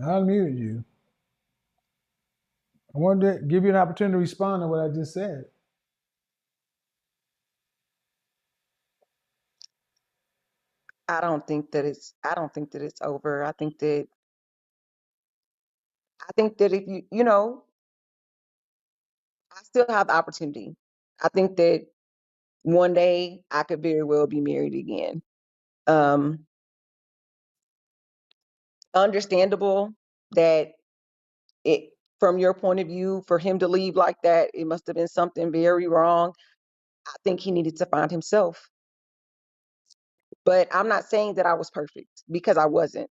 I unmuted you. I wanted to give you an opportunity to respond to what I just said. I don't think that it's over. I think that if you know, I still have the opportunity. I think that one day I could very well be married again. Um, Understandable that it, from your point of view, for him to leave like that, it must have been something very wrong. I think he needed to find himself. But I'm not saying that I was perfect because I wasn't.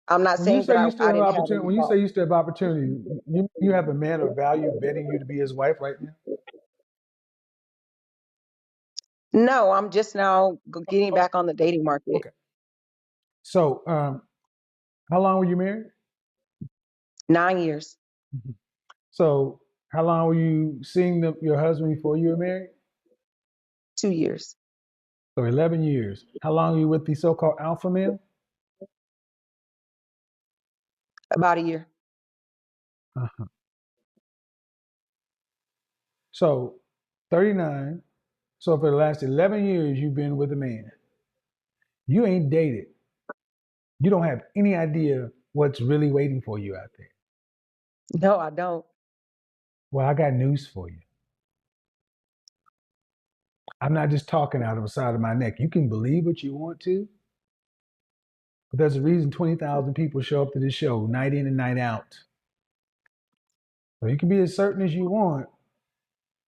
I'm not When you saying say that you still I have didn't have opportunity, any when you say faults. you still have opportunity, you have a man of value vetting you to be his wife right now. No, I'm just now getting back on the dating market. Okay. So, how long were you married? 9 years, Mhm. So, how long were you seeing your husband before you were married? 2 years, So, 11 years. How long were you with the so-called alpha male? about a year. Uh-huh. So, 39. So, for the last 11 years, you've been with a man. You ain't dated. You don't have any idea what's really waiting for you out there. No, I don't. Well, I got news for you. I'm not just talking out of the side of my neck. You can believe what you want to, but there's a reason 20,000 people show up to this show night in and night out. So you can be as certain as you want.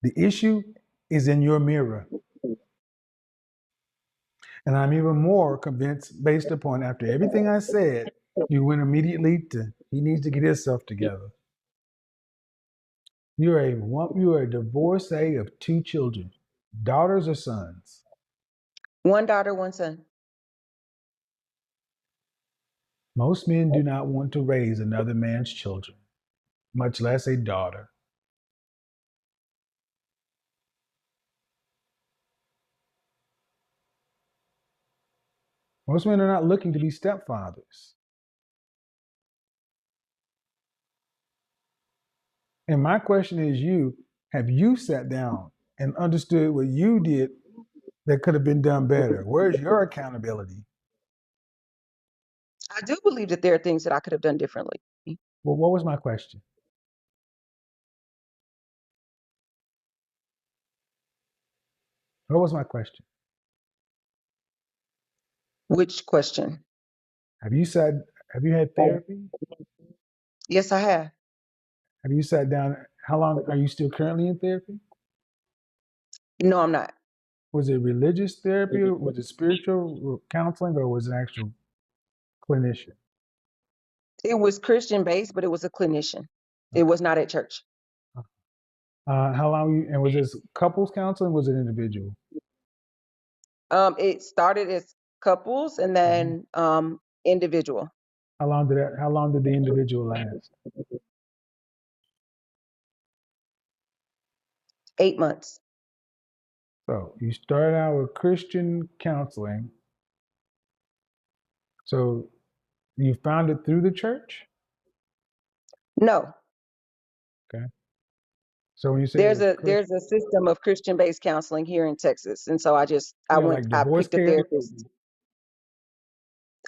The issue is in your mirror. And I'm even more convinced, based upon after everything I said, you went immediately to he needs to get himself together. You're a divorcee of two children, daughters or sons. One daughter, one son. Most men do not want to raise another man's children, much less a daughter. Most men are not looking to be stepfathers. And my question is have you sat down and understood what you did that could have been done better? Where's your accountability? I do believe that there are things that I could have done differently. Well, what was my question? What was my question? Which question? Have you sat have you had therapy? Yes, I have. Have you sat down? How long are you still currently in therapy? No, I'm not. Was it religious therapy? Or was it spiritual counseling or was it an actual clinician? It was Christian based, but it was a clinician. It Okay. was not at church. How long were you, and was this couples counseling? Was it individual? It started as couples and Mhm. then individual. How long did the individual last? 8 months. So you started out with Christian counseling. So you found it through the church? No, Okay. So when you say it was there's Christian, a system of Christian based counseling here in Texas, and so yeah, like I divorce picked a care. therapist.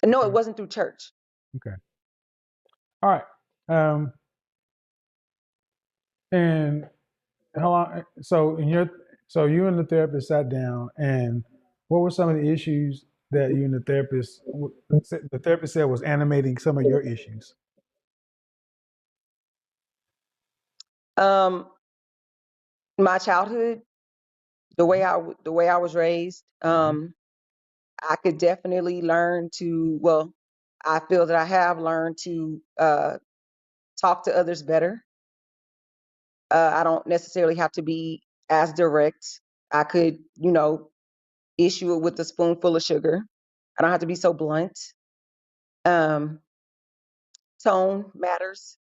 No, it Okay. wasn't through church. Okay. All right. And how long? So you and the therapist sat down, and what were some of the issues that you and the therapist said was animating some of your issues? Um, my childhood, the way I was raised, Mhm. I could definitely learn to. Well, I feel that I have learned to talk to others better. I don't necessarily have to be as direct. I could, issue it with a spoonful of sugar. I don't have to be so blunt. Um, Tone matters.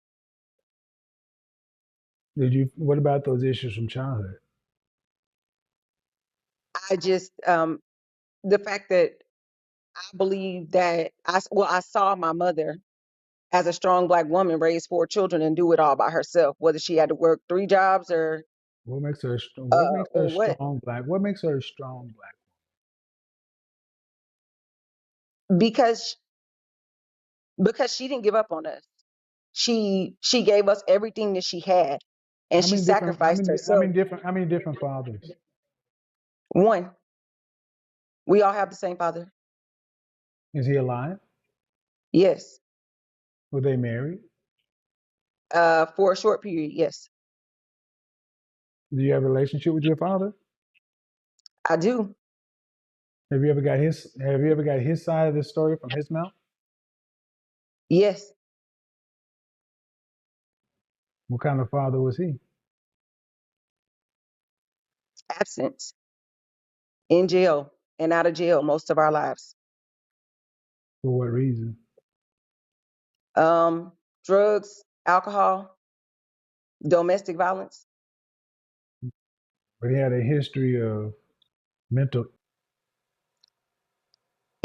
What about those issues from childhood? I just the fact that I believe that I saw my mother as a strong Black woman, raise 4 children and do it all by herself, whether she had to work 3 jobs What makes her? What makes her or a what. strong black? What makes her a strong black? Because she didn't give up on us. She gave us everything that she had, and How she many different? How sacrificed many? How herself. many different? How many different fathers? One, we all have the same father. Is he alive? Yes. Were they married? For a short period, yes. Do you have a relationship with your father? I do. Have you ever got his? Have you ever got his side of the story from his mouth? Yes. What kind of father was he? Absence, in jail and out of jail most of our lives. For what reason? Um, Drugs, alcohol, domestic violence. But he had a history of mental.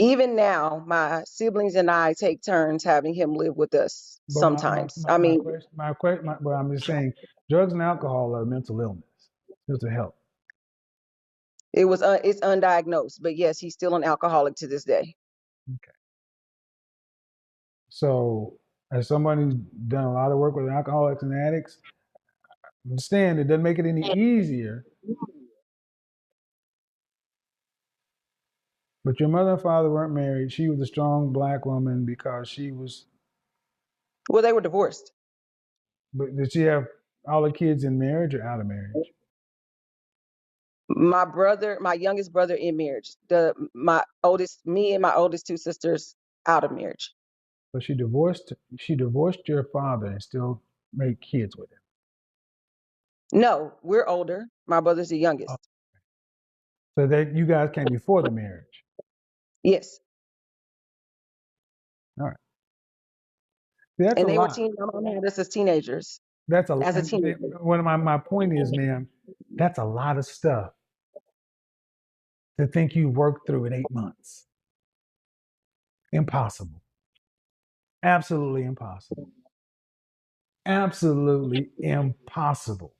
Even now, my siblings and I take turns having him live with us But sometimes. I mean, well, I'm just saying, drugs and alcohol are mental illness, mental health. it's undiagnosed, but yes, he's still an alcoholic to this day. Okay. So, as somebody who's done a lot of work with alcoholics and addicts, understand it doesn't make it any easier. But your mother and father weren't married. She was a strong black woman because she was. Well, they were divorced. But did she have all the kids in marriage or out of marriage? My youngest brother in marriage. Me and my oldest 2 sisters out of marriage. But she divorced. She divorced your father and still made kids with him. No, we're older. My brother's the Oh, youngest. so that you guys came before the marriage. Yes. All right. That's a And they were lot. teen. My mom had us as teenagers, That's a as a and teenager. one of my point is, ma'am, that's a lot of stuff to think you worked through in 8 months. Impossible. Absolutely impossible. Absolutely impossible.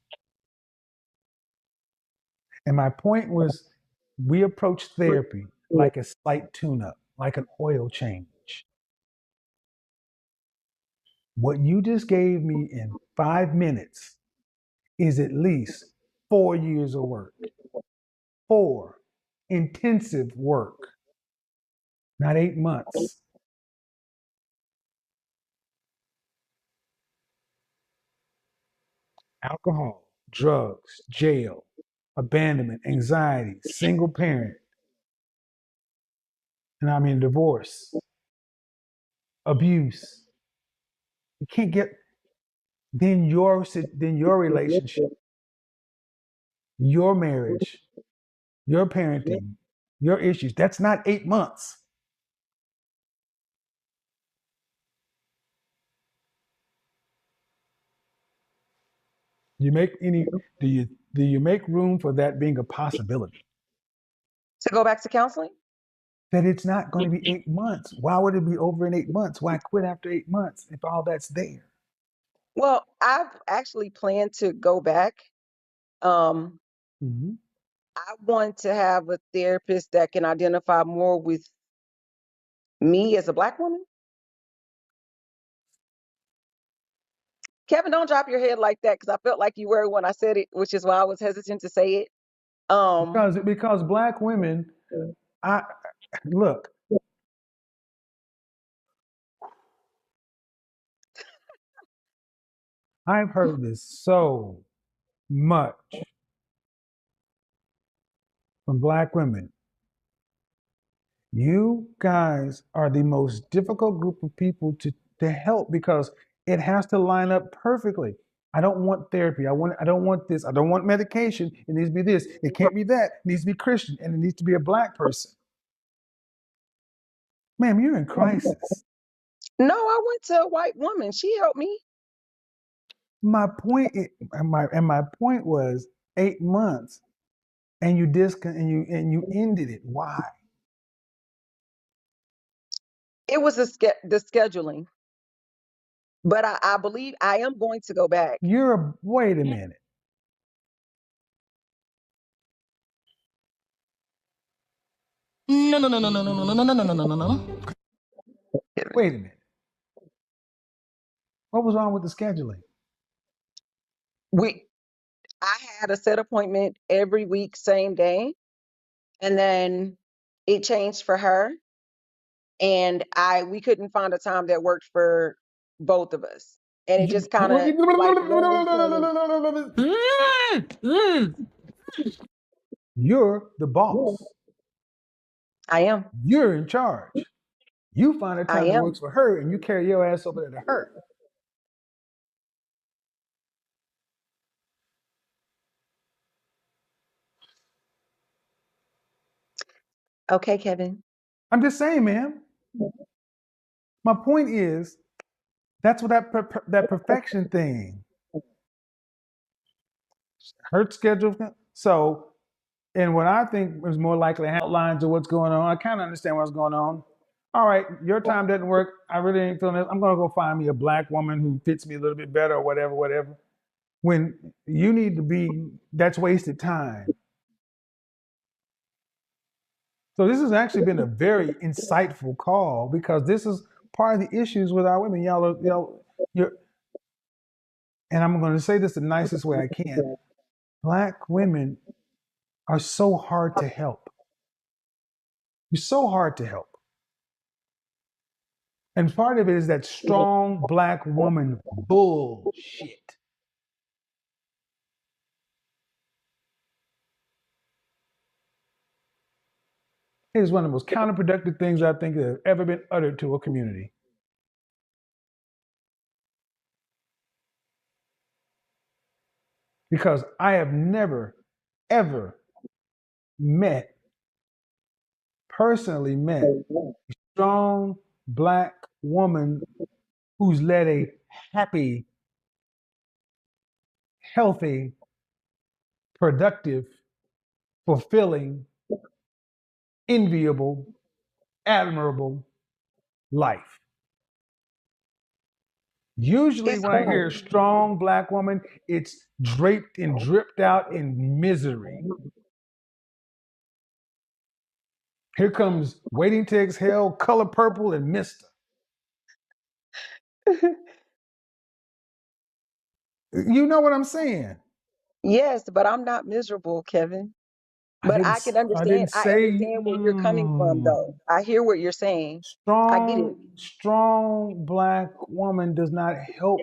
And my point was we approach therapy like a slight tune-up, like an oil change. What you just gave me in 5 minutes is at least 4 years of work. Four intensive work, not 8 months. Alcohol, drugs, jail, abandonment, anxiety, single parent, and I mean divorce, abuse. You can't get then your relationship, your marriage, your parenting, your issues. That's not 8 months. You make any do you make room for that being a possibility? To go back to counseling? That it's not going to be 8 months. Why would it be over in 8 months? Why quit after 8 months if all that's there? Well, I've actually planned to go back. Um, Hmm. I want to have a therapist that can identify more with me as a Black woman. Kevin, don't drop your head like that because I felt like you were when I said it, which is why I was hesitant to say it. Um, Because black women, I look, I've heard this so much from black women. You guys are the most difficult group of people to help because it has to line up perfectly. I don't want therapy. I don't want this. I don't want medication. It needs to be this. It can't be that. It needs to be Christian and it needs to be a black person. Ma'am, you're in crisis. no, I went to a white woman. She helped me. My point was 8 months and you ended it. Why? It was the scheduling. But I believe I am going to go back. Wait a minute. No, no, no, no, no, no, no, no, no, no, no, no, no, no. Wait a minute. What was wrong with the scheduling? We I had a set appointment every week, same day, and then it changed for her, and I we couldn't find a time that worked for both of us, and it just kind of like ran into. You're the boss. I am. You're in charge. You find a I time that am. works for her and you carry your ass over there to her. Okay, Kevin. I'm just saying, man. My point is, that's what that perfection thing. Her schedule. So, and what I think is more likely outlines of what's going on. I kind of understand what's going on. All right, your time doesn't work. I really ain't feeling this. I'm gonna go find me a black woman who fits me a little bit better or whatever, whatever. When you need to be, that's wasted time. So this has actually been a very insightful call because this is part of the issues with our women. You're, and I'm going to say this the nicest way I can. Black women are so hard to help. You're so hard to help. And part of it is that strong black woman bullshit. It is one of the most counterproductive things I think that have ever been uttered to a community. Because I have never, ever met, personally met, a strong black woman who's led a happy, healthy, productive, fulfilling, enviable, admirable life. Usually, It's when I hard. hear strong black woman, it's draped and dripped out in misery. Here comes Waiting to Exhale, Color Purple, and Mister. You know what I'm saying? Yes, but I'm not miserable, Kevin. I But didn't. I can I didn't understand. I say understand where you're coming from, though. I hear what you're saying. I get it. strong black woman does not help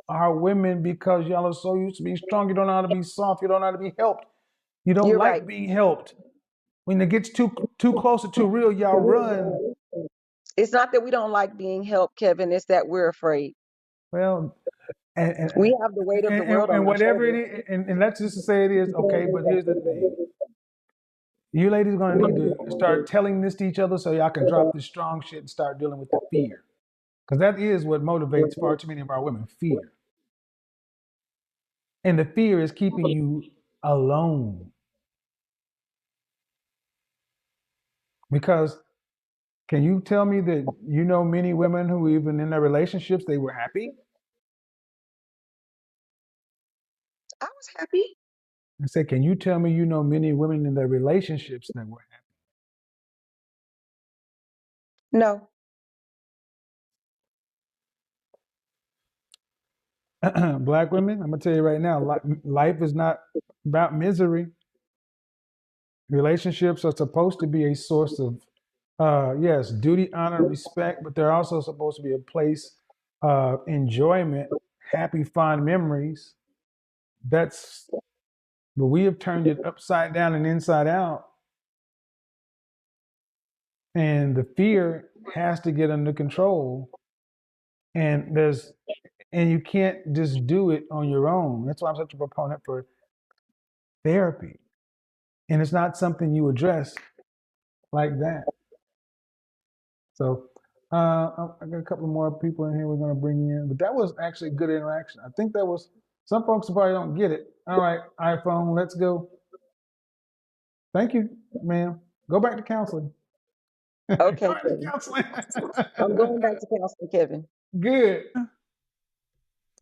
our women because y'all are so used to being strong. You don't know how to be soft. You don't know how to be helped. You don't You're right. like being helped. When it gets too close or too real, y'all run. It's not that we don't like being helped, Kevin. It's that we're afraid. Well, and We have the weight of the world on and our whatever it shoulders. is, and let's just say it is okay. But here's the thing: you ladies are gonna need to start telling this to each other so y'all can drop this strong shit and start dealing with the fear, because that is what motivates far too many of our women: fear, and the fear is keeping you alone. Because can you tell me that you know many women who even in their relationships they were happy? I was happy. I said, can you tell me you know many women in their relationships that were No. happy? Black women, I'm gonna tell you right now, life is not about misery. Relationships are supposed to be a source of, yes, duty, honor, respect, but they're also supposed to be a place of enjoyment, happy, fond memories. That's, but we have turned it upside down and inside out, and the fear has to get under control. And you can't just do it on your own. That's why I'm such a proponent for therapy. And it's not something you address like that. So I got a couple more people in here we're going to bring in, but that was actually good interaction. I think that was, some folks probably don't get it. All right, iPhone, let's go. Thank you, ma'am. Go back to counseling. Go Okay, back to Kevin. counseling. I'm going back to counseling, Kevin. Good.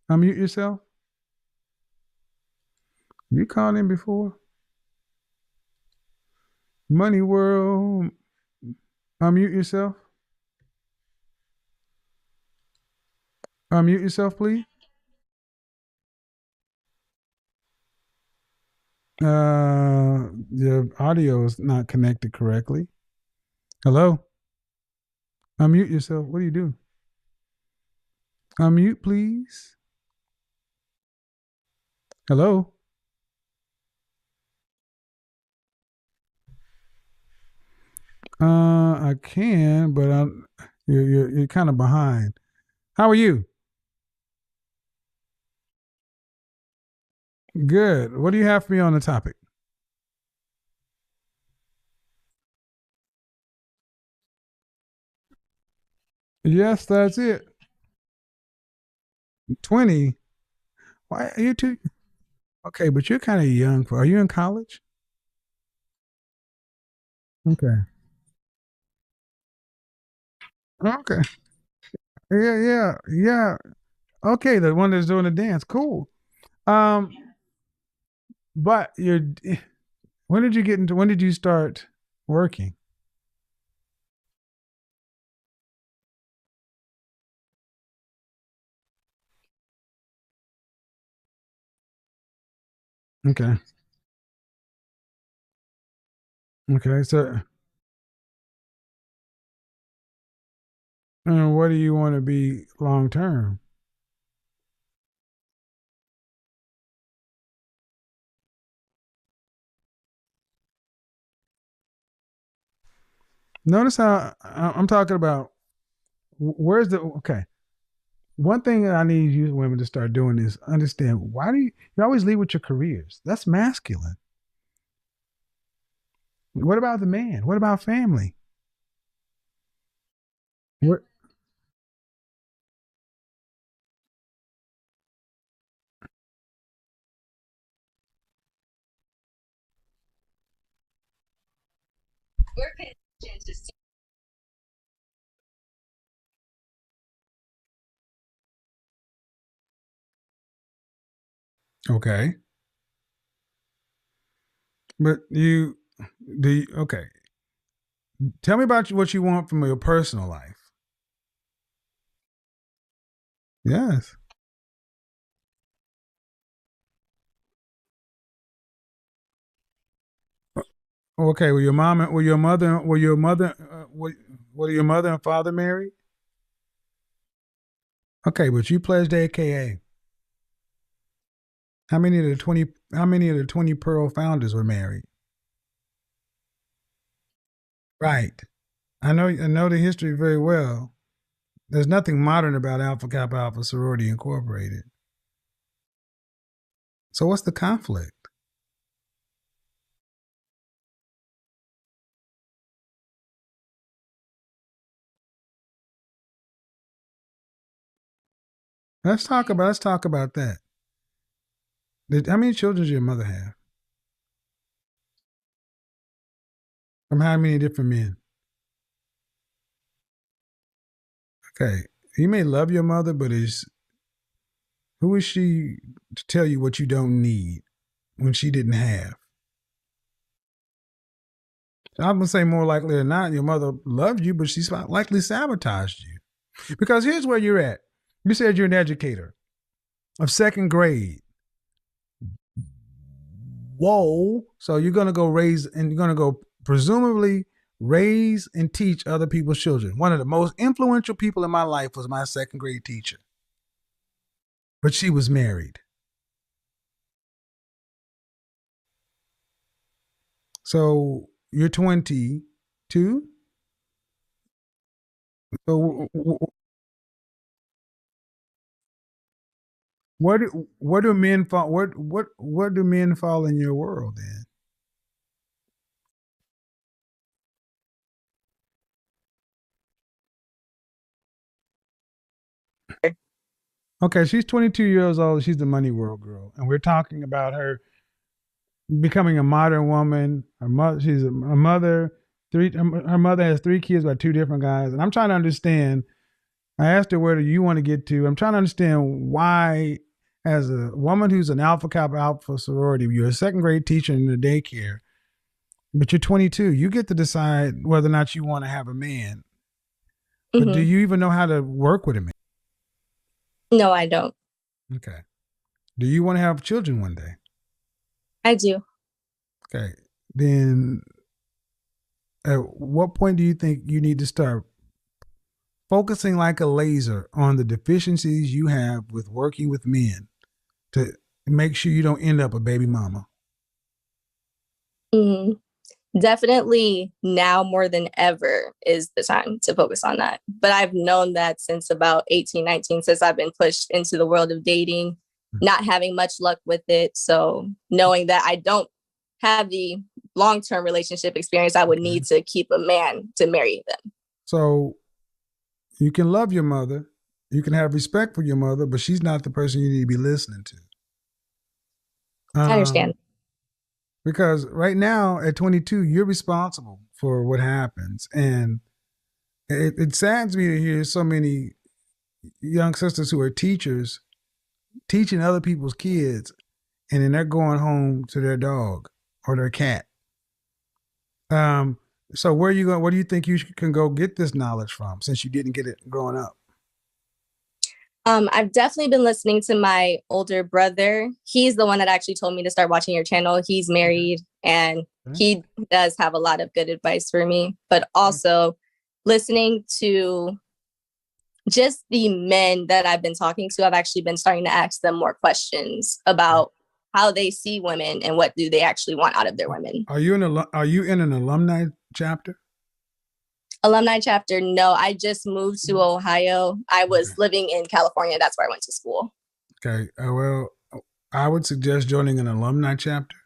Unmute yourself. You called in before. Money World. Unmute yourself. Unmute yourself, please. The audio is not connected correctly. Hello? Unmute yourself. What do you do? Unmute, please. Hello? I can, but you're kind of behind. How are you? Good. What do you have for me on the topic? Yes, that's it. 20. Why are you too? Okay, but you're kind of young for. Are you in college? Okay. Okay. Yeah, yeah, yeah. Okay, the one that's doing the dance. Cool. Um, but you're. When did you get into? When did you start working? Okay. Okay. So, what do you want to be long term? Notice how I'm talking about. Where's the okay? One thing that I need you women to start doing is understand why do you always lead with your careers? That's masculine. What about the man? What about family? What, okay, but you do you, okay. Tell me about what you want from your personal life. Yes. Okay. Were your mom? Were your mother? Were your mother? Were your mother and father married? Okay, but you pledged AKA. How many of the 20? How many of the 20 Pearl founders were married? Right. I know the history very well. There's nothing modern about Alpha Kappa Alpha Sorority Incorporated. So what's the conflict? Let's talk about that. How many children does your mother have? From how many different men? Okay. You may love your mother, but who is she to tell you what you don't need when she didn't have? I'm gonna say more likely than not, your mother loved you, but she's likely sabotaged you. Because here's where you're at. You said you're an educator of second grade. Whoa. So you're gonna go raise and you're gonna go presumably raise and teach other people's children. One of the most influential people in my life was my second grade teacher, but she was married. So you're 22. So where do men fall? Where do men fall in your world then? Okay, she's 22 years old. She's the money world girl, and we're talking about her becoming a modern woman. Her mother, she's a mother. Her mother has three kids by two different guys, and I'm trying to understand. I asked her, where do you want to get to? I'm trying to understand why, as a woman who's an Alpha Kappa Alpha sorority, you're a second grade teacher in the daycare, but you're 22. You get to decide whether or not you want to have a man. But do you even know how to work with a man? No, I don't. Okay. Do you want to have children one day? I do. Okay. Then at what point do you think you need to start focusing like a laser on the deficiencies you have with working with men to make sure you don't end up a baby mama? Definitely now more than ever is the time to focus on that. But I've known that since about 18, 19, since I've been pushed into the world of dating, not having much luck with it. So knowing that I don't have the long-term relationship experience I would need to keep a man to marry them. So you can love your mother, you can have respect for your mother, but she's not the person you need to be listening to. I understand. Because right now at 22, you're responsible for what happens. And it saddens me to hear so many young sisters who are teachers teaching other people's kids, and then they're going home to their dog or their cat. So where are you going? Where do you think you can go get this knowledge from, since you didn't get it growing up? I've definitely been listening to my older brother. He's the one that actually told me to start watching your channel. He's married and he does have a lot of good advice for me, but also listening to just the men that I've been talking to. I've actually been starting to ask them more questions about how they see women and what do they actually want out of their women. Are you in an alumni chapter? Alumni chapter? No, I just moved to Ohio. I was living in California. That's where I went to school. Okay. Well, I would suggest joining an alumni chapter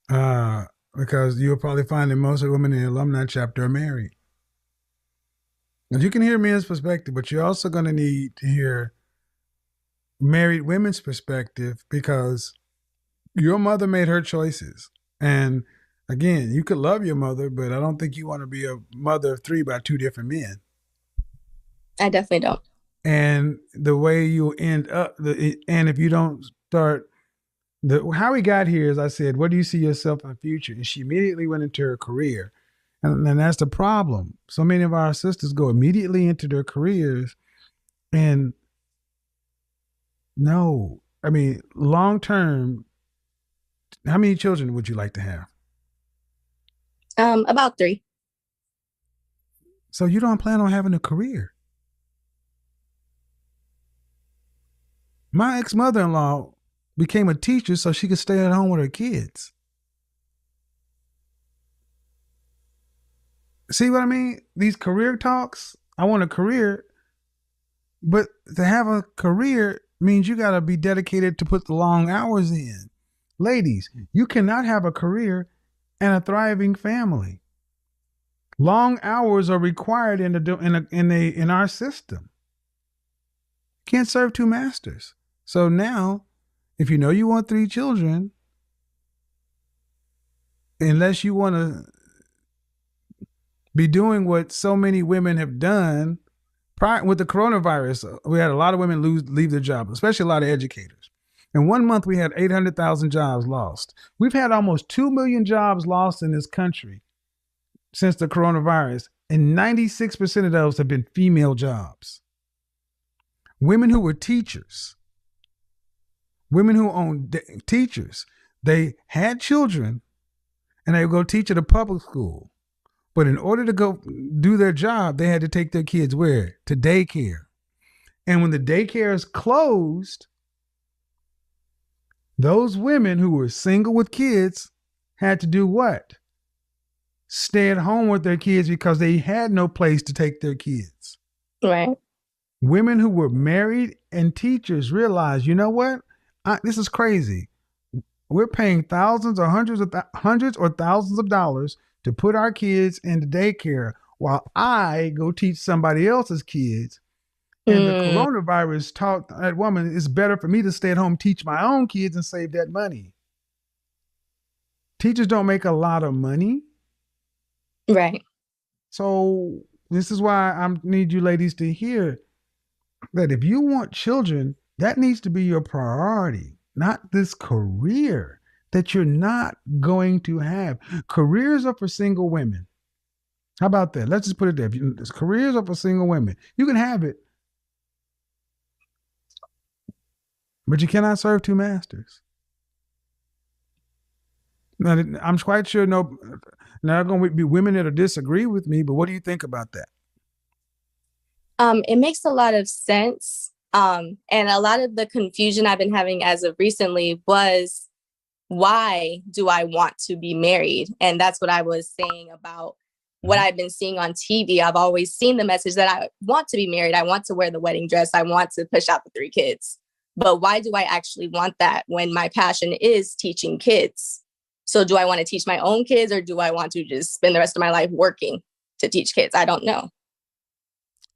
because you'll probably find that most of the women in the alumni chapter are married. And you can hear men's perspective, but you're also going to need to hear married women's perspective, because your mother made her choices. And again, you could love your mother, but I don't think you want to be a mother of three by two different men. I definitely don't. And the way you end up, and if you don't start, how we got here is I said, where do you see yourself in the future? And she immediately went into her career. And that's the problem. So many of our sisters go immediately into their careers. And no, I mean, long term, how many children would you like to have? About 3. So you don't plan on having a career. My ex-mother-in-law became a teacher so she could stay at home with her kids. See what I mean? These career talks, I want a career, but to have a career means you got to be dedicated to put the long hours in. Ladies, you cannot have a career and a thriving family. Long hours are required in our system. Can't serve 2 masters. So now, if you know you want 3 children, unless you want to be doing what so many women have done prior with the coronavirus, we had a lot of women leave their jobs, especially a lot of educators. In 1 month, we had 800,000 jobs lost. We've had almost 2 million jobs lost in this country since the coronavirus, and 96% of those have been female jobs. Women who were teachers, women who owned teachers, they had children and they would go teach at a public school. But in order to go do their job, they had to take their kids where? To daycare. And when the daycares closed, those women who were single with kids had to do what? Stay at home with their kids because they had no place to take their kids. Right. Women who were married and teachers realized, you know what? This is crazy. We're paying thousands or hundreds or thousands of dollars to put our kids into daycare while I go teach somebody else's kids. And the coronavirus taught that woman it's better for me to stay at home, teach my own kids and save that money. Teachers don't make a lot of money. Right. So This is why I need you ladies to hear that if you want children, that needs to be your priority, not this career that you're not going to have. Careers are for single women. How about that? Let's just put it there. Careers are for single women. You can have it, but you cannot serve two masters. Now, I'm quite sure now there are going to be women that'll disagree with me, but what do you think about that? It makes a lot of sense. And a lot of the confusion I've been having as of recently was, why do I want to be married? And that's what I was saying about what I've been seeing on TV. I've always seen the message that I want to be married. I want to wear the wedding dress. I want to push out the 3 kids. But why do I actually want that when my passion is teaching kids? So do I want to teach my own kids, or do I want to just spend the rest of my life working to teach kids? I don't know.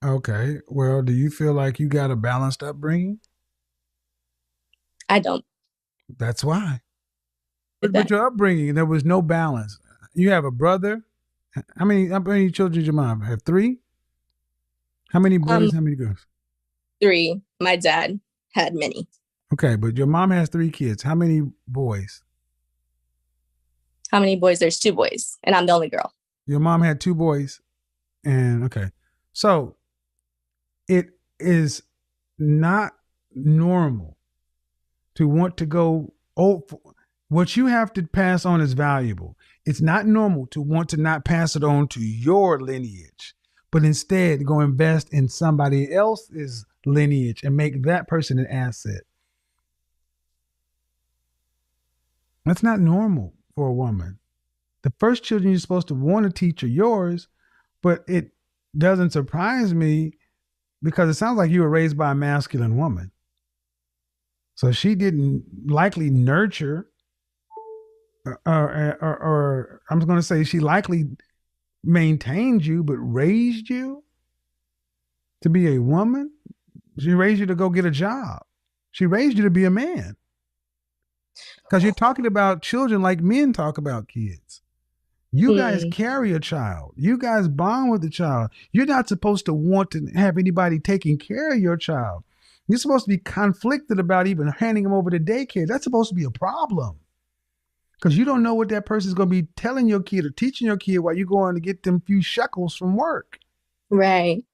Okay. Well, do you feel like you got a balanced upbringing? I don't. That's why. But your upbringing, there was no balance. You have a brother. How many children did your mom have? 3? How many boys? How many girls? 3. My dad had many. Okay, but your mom has 3 kids. How many boys? How many boys? There's 2 boys, and I'm the only girl. Your mom had 2 boys, and okay. So it is not normal to want to go, what you have to pass on is valuable. It's not normal to want to not pass it on to your lineage, but instead go invest in somebody else's lineage and make that person an asset. That's not normal for a woman. The first children you're supposed to want to teach are yours, but it doesn't surprise me because it sounds like you were raised by a masculine woman. So she didn't likely nurture, or I'm going to say she likely maintained you, but raised you to be a woman. She raised you to go get a job. She raised you to be a man. Because you're talking about children like men talk about kids. You guys carry a child. You guys bond with the child. You're not supposed to want to have anybody taking care of your child. You're supposed to be conflicted about even handing them over to daycare. That's supposed to be a problem. Because you don't know what that person's going to be telling your kid or teaching your kid while you're going to get them few shekels from work. Right.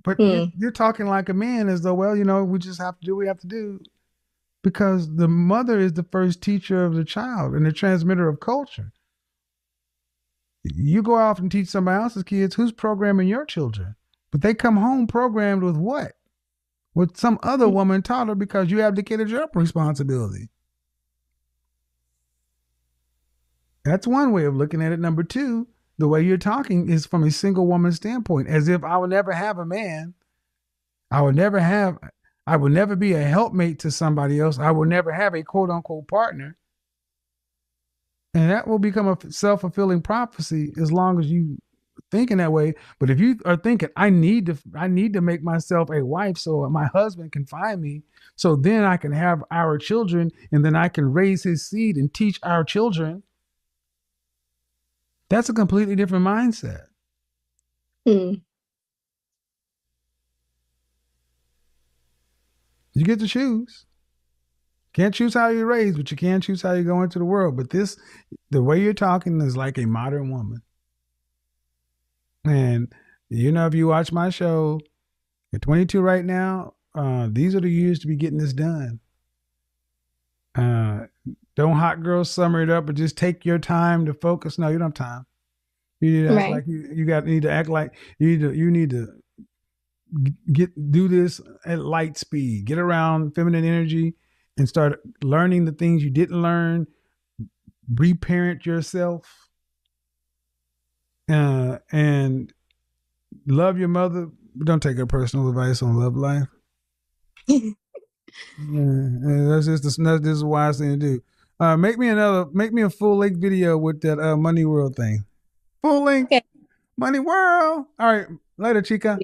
But you're talking like a man as though, well, we just have to do what we have to do. Because the mother is the first teacher of the child and the transmitter of culture. You go off and teach somebody else's kids, who's programming your children? But they come home programmed with what? What some other woman taught her because you abdicated your responsibility. That's one way of looking at it. Number 2, the way you're talking is from a single woman standpoint, as if I would never have a man. I would never be a helpmate to somebody else. I will never have a quote unquote partner. And that will become a self-fulfilling prophecy as long as you thinking that way. But if you are thinking, I need to make myself a wife so my husband can find me, so then I can have our children and then I can raise his seed and teach our children, that's a completely different mindset. You get to choose. Can't choose how you're raised, but you can choose how you go into the world. But the way you're talking is like a modern woman. And if you watch my show, you're 22 right now. These are the years to be getting this done. Don't hot girl summer it up, but just take your time to focus. No, you don't have time. You need to act like you need to act like you need to do this at light speed. Get around feminine energy and start learning the things you didn't learn. Reparent yourself, and love your mother. Don't take her personal advice on love life. That's just a wise thing to do. Make me a full length video with that Money World thing. Full length. Okay. Money World. All right. Later, Chica.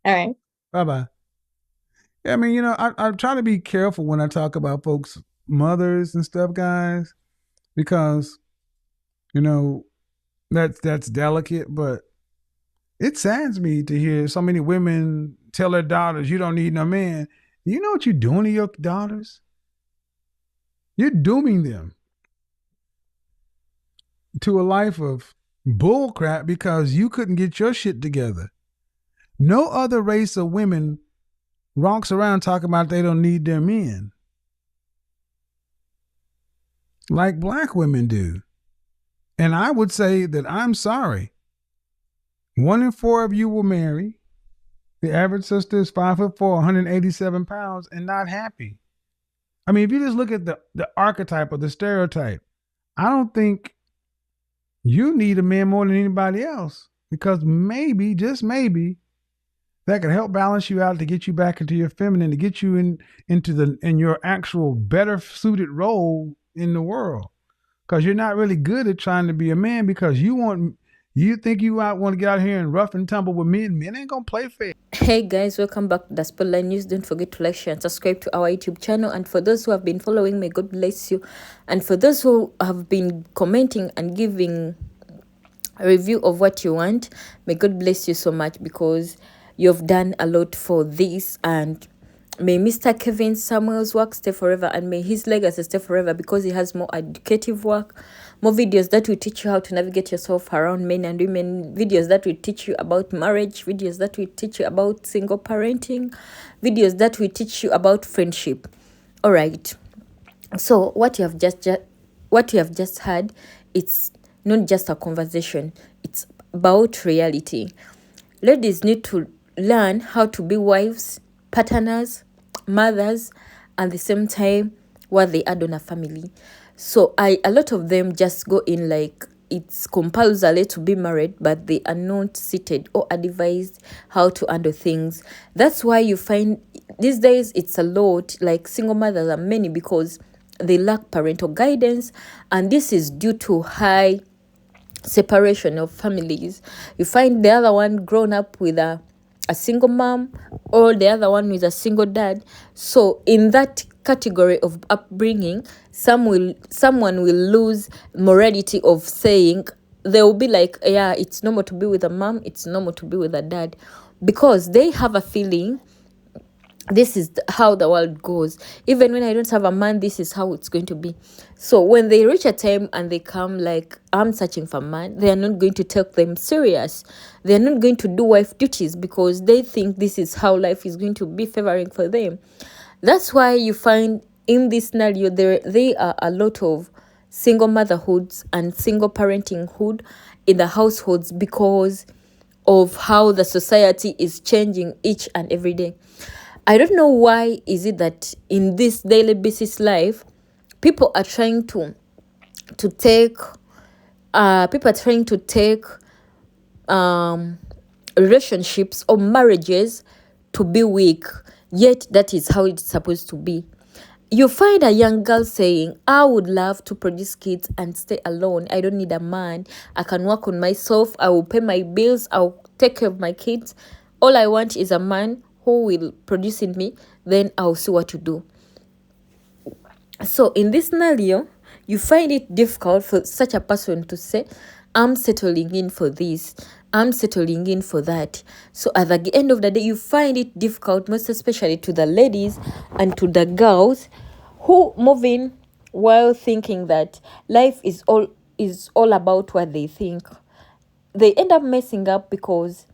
All right. Bye-bye. Yeah, I mean, I try to be careful when I talk about folks' mothers and stuff, guys, because, that's delicate, but It saddens me to hear so many women tell their daughters, you don't need no man. You know what you're doing to your daughters? You're dooming them to a life of bullcrap because you couldn't get your shit together. No other race of women walks around talking about they don't need their men like black women do. And I would say that I'm sorry. 1 in 4 of you will marry. The average sister is 5'4", 187 pounds, and not happy. I mean, if you just look at the archetype or the stereotype, I don't think you need a man more than anybody else, because maybe, just maybe, that can help balance you out to get you back into your feminine, to get you in your actual better suited role in the world. Because you're not really good at trying to be a man, because you think you want to get out here and rough and tumble with men. Men ain't gonna play fair. Hey guys, welcome back to the Spotlight News. Don't forget to like, share, and subscribe to our YouTube channel. And for those who have been following, may God bless you. And for those who have been commenting and giving a review of what you want, may God bless you so much, because you've done a lot for this. And may Mr. Kevin Samuel's work stay forever, and may his legacy stay forever, because he has more educative work, more videos that will teach you how to navigate yourself around men and women, videos that will teach you about marriage, videos that will teach you about single parenting, videos that will teach you about friendship. All right. So what you have just heard, it's not just a conversation, it's about reality. Ladies need to learn how to be wives, partners, mothers, and at the same time what they add on a family. So a lot of them just go in like it's compulsory to be married, but they are not seated or advised how to handle things. That's why you find these days it's a lot like single mothers are many, because they lack parental guidance, and this is due to high separation of families. You find the other one grown up with a single mom, or the other one with a single dad. So in that category of upbringing, someone will lose morality of saying, they will be like, yeah, it's normal to be with a mom, it's normal to be with a dad, because they have a feeling this is how the world goes. Even when I don't have a man, this is how it's going to be. So when they reach a time and they come like, I'm searching for a man, they are not going to take them serious. They are not going to do wife duties, because they think this is how life is going to be favoring for them. That's why you find in this scenario there are a lot of single motherhoods and single parentinghood in the households, because of how the society is changing each and every day. I don't know why is it that in this daily basis life, people are trying to take relationships or marriages to be weak, yet that is how it's supposed to be. You find a young girl saying, I would love to produce kids and stay alone. I don't need a man. I can work on myself. I will pay my bills. I'll take care of my kids. All I want is a man who will produce in me. Then I'll see what to do. So in this scenario, you find it difficult for such a person to say, I'm settling in for this, I'm settling in for that. So at the end of the day, you find it difficult, most especially to the ladies and to the girls who move in while thinking that life is all about what they think. They end up messing up because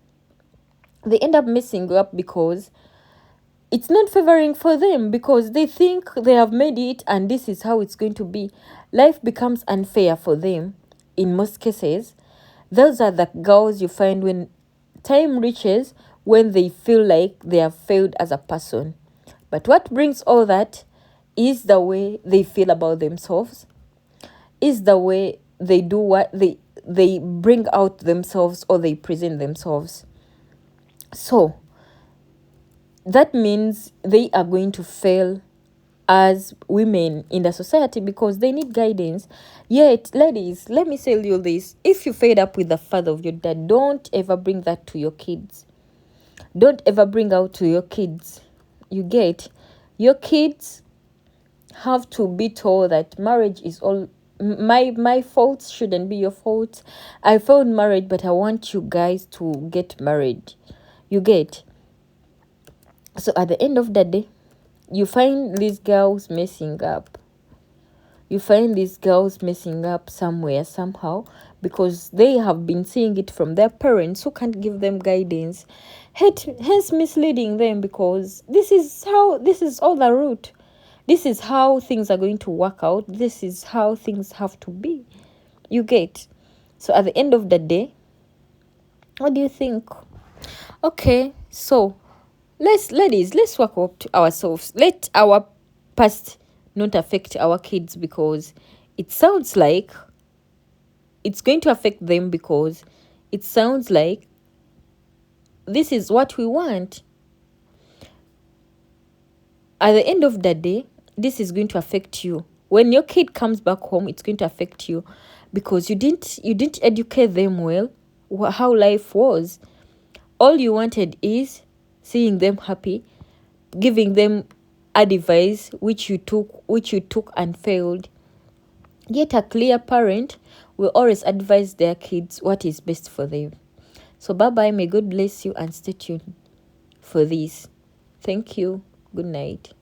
it's not favoring for them, because they think they have made it and this is how it's going to be. Life becomes unfair for them in most cases. Those are the girls you find when time reaches, when they feel like they have failed as a person. But what brings all that is the way they feel about themselves, is the way they do what they bring out themselves, or they present themselves. So that means they are going to fail as women in the society, because they need guidance. Yet, ladies, let me tell you this. If you fed up with the father of your dad, don't ever bring that to your kids. Don't ever bring out to your kids. You get? Your kids have to be told that marriage my faults shouldn't be your faults. I found married, but I want you guys to get married. You get? So at the end of the day, you find these girls messing up. You find these girls messing up somewhere, somehow, because they have been seeing it from their parents who can't give them guidance, hence misleading them, because this is all the route. This is how things are going to work out. This is how things have to be. You get? So at the end of the day, what do you think? Okay, so let's work up to ourselves. Let our past not affect our kids, because it sounds like it's going to affect them, because it sounds like this is what we want. At the end of the day, this is going to affect you. When your kid comes back home, it's going to affect you, because you didn't educate them well how life was. All you wanted is seeing them happy, giving them advice which you took and failed. Yet a clear parent will always advise their kids what is best for them. So bye bye, may God bless you, and stay tuned for this. Thank you. Good night.